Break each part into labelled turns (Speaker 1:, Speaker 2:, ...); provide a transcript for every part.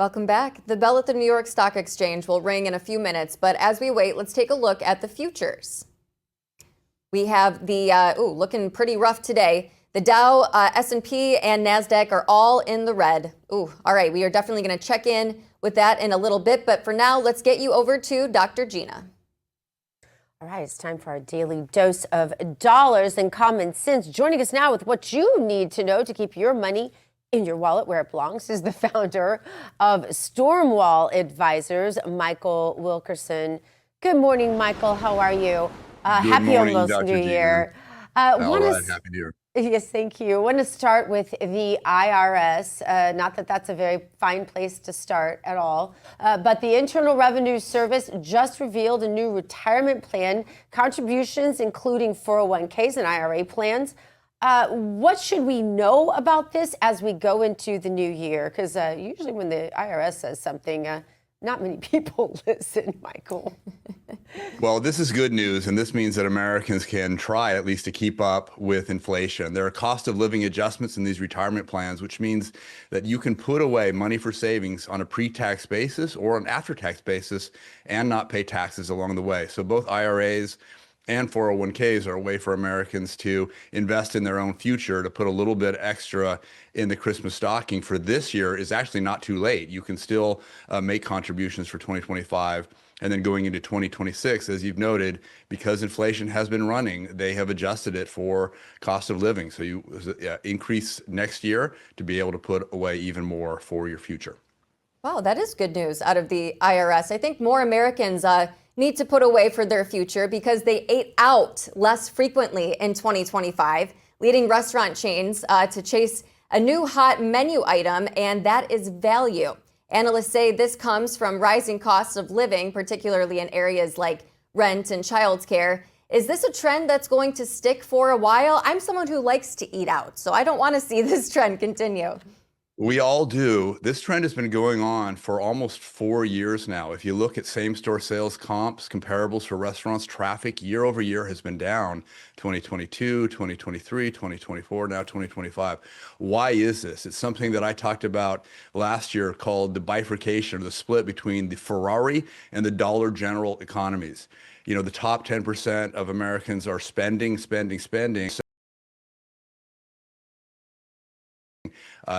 Speaker 1: Welcome back. The bell at the New York Stock Exchange will ring in a few minutes, but as we wait, let's take a look at the futures. We have the, looking pretty rough today. The Dow, S&P, and NASDAQ are all in the red. All right, we are definitely going to check in with that in a little bit, but for now, let's get you over to Dr. Gina.
Speaker 2: All right, it's time for our daily dose of dollars and common sense. Joining us now with what you need to know to keep your money in your wallet where it belongs is the founder of Stormwall Advisors, Michael Wilkerson. Good morning, Michael. How are you? Happy almost
Speaker 3: Dr.
Speaker 2: New Year.
Speaker 3: All right, Happy New Year.
Speaker 2: Yes, thank you. I want to start with the IRS. Not that that's a very fine place to start at all, but the Internal Revenue Service just revealed a new retirement plan, contributions including 401ks and IRA plans. What should we know about this as we go into the new year? Because usually when the IRS says something, not many people listen, Michael.
Speaker 3: Well, this is good news, and this means that Americans can try at least to keep up with inflation. There are cost of living adjustments in these retirement plans, which means that you can put away money for savings on a pre-tax basis or an after-tax basis and not pay taxes along the way. So both IRAs and 401ks are a way for Americans to invest in their own future, to put a little bit extra in the Christmas stocking for this year is actually not too late. You can still make contributions for 2025. And then going into 2026, as you've noted, because inflation has been running, they have adjusted it for cost of living. So you increase next year to be able to put away even more for your future.
Speaker 1: Wow, that is good news out of the IRS. I think more Americans need to put away for their future because they ate out less frequently in 2025, leading restaurant chains to chase a new hot menu item, and that is value. Analysts say this comes from rising costs of living, particularly in areas like rent and childcare. Is this a trend that's going to stick for a while? I'm someone who likes to eat out, so I don't want to see this trend continue.
Speaker 3: We all do. This trend has been going on for almost 4 years now. If you look at same-store sales comps, comparables for restaurants, traffic year over year has been down 2022, 2023, 2024, now 2025. Why is this? It's something that I talked about last year called the bifurcation, or the split between the Ferrari and the Dollar General economies. You know, the top 10% of Americans are spending.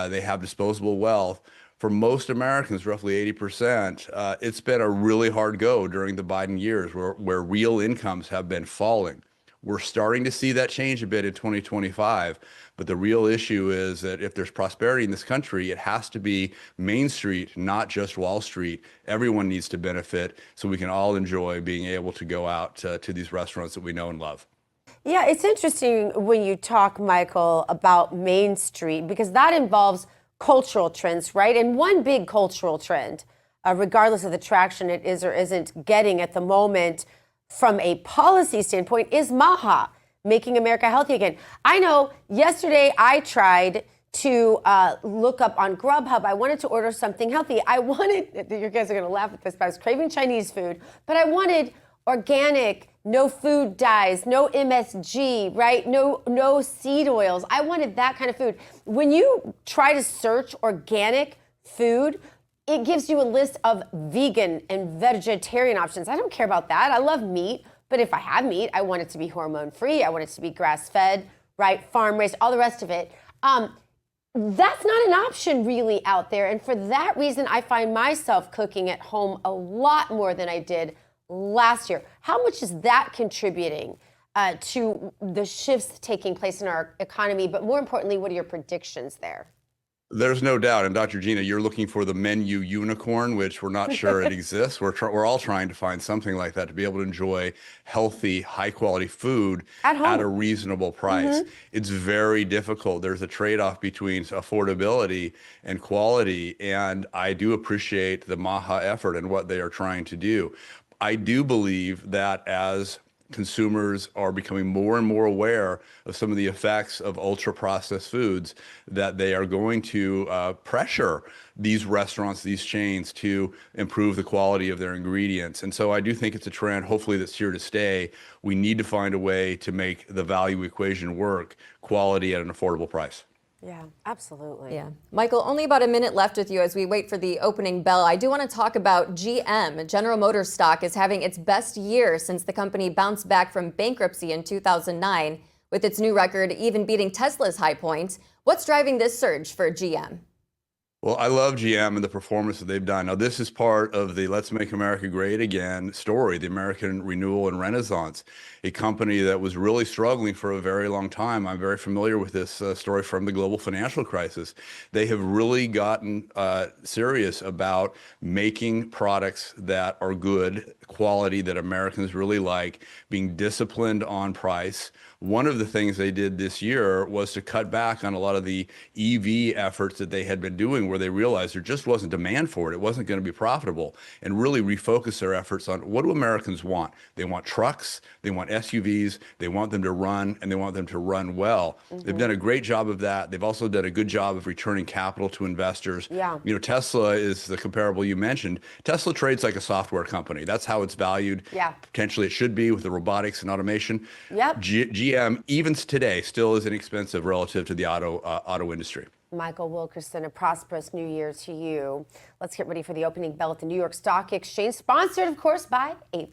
Speaker 3: They have disposable wealth. For most Americans, roughly 80%, it's been a really hard go during the Biden years where real incomes have been falling. We're starting to see that change a bit in 2025, but the real issue is that if there's prosperity in this country, it has to be Main Street, not just Wall Street. Everyone needs to benefit so we can all enjoy being able to go out to these restaurants that we know and love.
Speaker 2: Yeah, it's interesting when you talk, Michael, about Main Street, because that involves cultural trends, right? And one big cultural trend, regardless of the traction it is or isn't getting at the moment from a policy standpoint, is MAHA, Making America Healthy Again. I know yesterday I tried to look up on Grubhub. I wanted to order something healthy. You guys are going to laugh at this, but I was craving Chinese food, but I wanted organic, no food dyes, no MSG, right? No seed oils. I wanted that kind of food. When you try to search organic food, it gives you a list of vegan and vegetarian options. I don't care about that. I love meat, but if I have meat, I want it to be hormone-free. I want it to be grass-fed, right? Farm-raised, all the rest of it. That's not an option really out there. And for that reason, I find myself cooking at home a lot more than I did last year. How much is that contributing to the shifts taking place in our economy? But more importantly, what are your predictions there?
Speaker 3: There's no doubt. And Dr. Gina, you're looking for the menu unicorn, which we're not sure it exists. We're all trying to find something like that to be able to enjoy healthy, high quality food at a reasonable price. Mm-hmm. It's very difficult. There's a trade-off between affordability and quality. And I do appreciate the MAHA effort and what they are trying to do. I do believe that as consumers are becoming more and more aware of some of the effects of ultra-processed foods, that they are going to pressure these restaurants, these chains, to improve the quality of their ingredients. And so I do think it's a trend, hopefully, that's here to stay. We need to find a way to make the value equation work, quality at an affordable price.
Speaker 2: Yeah, absolutely.
Speaker 1: Yeah. Michael, only about a minute left with you as we wait for the opening bell. I do want to talk about GM. General Motors stock is having its best year since the company bounced back from bankruptcy in 2009, with its new record even beating Tesla's high points. What's driving this surge for GM?
Speaker 3: Well, I love GM and the performance that they've done. Now, this is part of the Let's Make America Great Again story, the American renewal and renaissance, a company that was really struggling for a very long time. I'm very familiar with this story from the global financial crisis. They have really gotten serious about making products that are good quality, that Americans really like, being disciplined on price. One of the things they did this year was to cut back on a lot of the EV efforts that they had been doing, where they realized there just wasn't demand for it. It wasn't going to be profitable, and really refocus their efforts on what do Americans want? They want trucks, they want SUVs, they want them to run, and they want them to run well. They've done a great job of that. They've also done a good job of returning capital to investors.
Speaker 2: Yeah.
Speaker 3: You know, Tesla is the comparable you mentioned. Tesla trades like a software company. That's how it's valued.
Speaker 2: Yeah.
Speaker 3: Potentially it should be with the robotics and automation.
Speaker 2: Yep.
Speaker 3: GM, even today, still is inexpensive relative to the auto industry.
Speaker 2: Michael Wilkerson, a prosperous new year to you. Let's get ready for the opening bell at the New York Stock Exchange, sponsored, of course, by AVAC.